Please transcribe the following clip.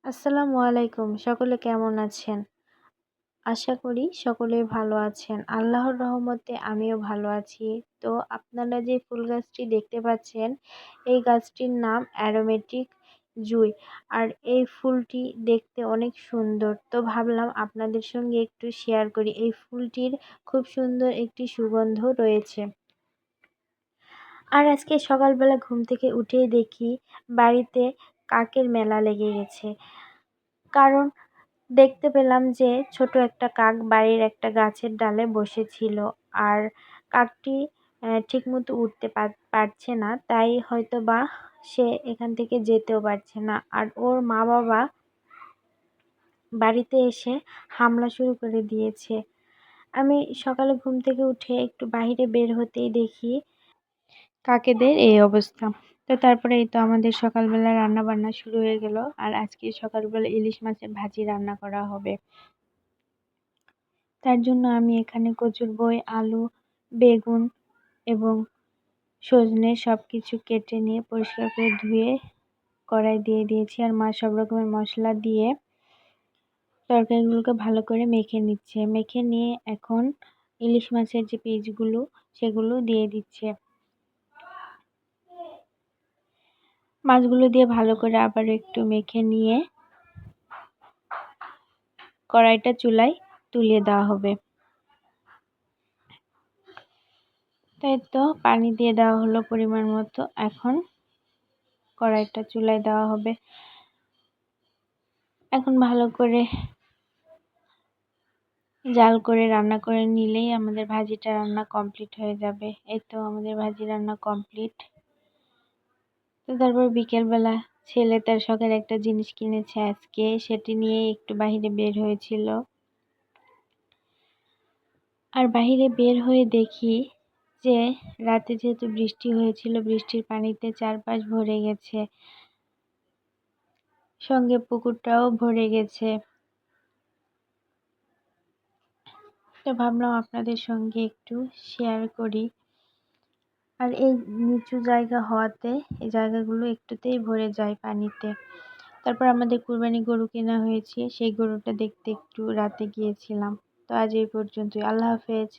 আসসালামু আলাইকুম। সকলে কেমন আছেন? আশা করি সকলেই ভালো আছেন। আল্লাহর রহমতে আমিও ভালো আছি। তো আপনারা যে ফুল গাছটি দেখতে পাচ্ছেন, এই গাছটির নাম অ্যারোমেটিক জুঁই। আর এই ফুলটি দেখতে অনেক সুন্দর। তো ভাবলাম আপনাদের সঙ্গে একটু শেয়ার করি। এই ফুলটির খুব সুন্দর একটি সুগন্ধ রয়েছে। আর আজকে সকালবেলা ঘুম থেকে উঠেই দেখি বাড়িতে কাকের মেলা লেগে গেছে। কারণ দেখতে পেলাম যে ছোট একটা কাক বাড়ির একটা গাছের ডালে বসেছিল। আর কাকটি ঠিকমতো উঠতে পারছে না, তাই হয়তোবা সে এখান থেকে যেতেও পারছে না। আর ওর মা-বাবা বাড়িতে এসে হামলা শুরু করে দিয়েছে। আমি সকালে ঘুম থেকে উঠে একটু বাহিরে বের হতেই দেখি কাকেদের এই অবস্থা। তো তারপরে এই তো আমাদের সকালবেলা রান্নাবান্না শুরু হয়ে গেল। আর আজকে সকালবেলা ইলিশ মাছের ভাজি রান্না করা হবে। তার জন্য আমি এখানে কচুর বই, আলু, বেগুন এবং সজনে সবকিছু কেটে নিয়ে পরিষ্কার করে ধুয়ে কড়াই দিয়ে দিয়েছি। আর মা সব রকমের মশলা দিয়ে তরকারিগুলোকে ভালো করে মেখে নিচ্ছে। মেখে নিয়ে এখন ইলিশ মাছের যে পিসগুলো সেগুলো দিয়ে দিচ্ছে। মাছগুলো দিয়ে ভালো করে আবার একটু মেখে নিয়ে কড়াইটা চুলায় তুলে দেওয়া হবে। তাই তো পানি দিয়ে দেওয়া হলো পরিমাণ মতো। এখন কড়াইটা চুলায় দেওয়া হবে। এখন ভালো করে জাল করে রান্না করে নিলেই আমাদের ভাজিটা রান্না কমপ্লিট হয়ে যাবে। এই তো আমাদের ভাজি রান্না কমপ্লিট। তো তারপর বিকেলবেলা ছেলে তার শখের একটা জিনিস কিনেছে আজকে, সেটি নিয়ে একটু বাহিরে বের হয়েছিল। আর বাহিরে বের হয়ে দেখি যে রাতে যেহেতু বৃষ্টি হয়েছিল, বৃষ্টির পানিতে চারপাশ ভরে গেছে, সঙ্গে পুকুরটাও ভরে গেছে। তো ভাবলাম আপনাদের সঙ্গে একটু শেয়ার করি। আর এই নিচু জায়গা হওয়াতে এই জায়গাগুলো একটুতেই ভরে যায় পানিতে। তারপর আমাদের কুরবানি গরু কেনা হয়েছে, সেই গরুটা দেখতে একটু রাতে গিয়েছিলাম। তো আজ এই পর্যন্তই। আল্লাহ হাফেজ।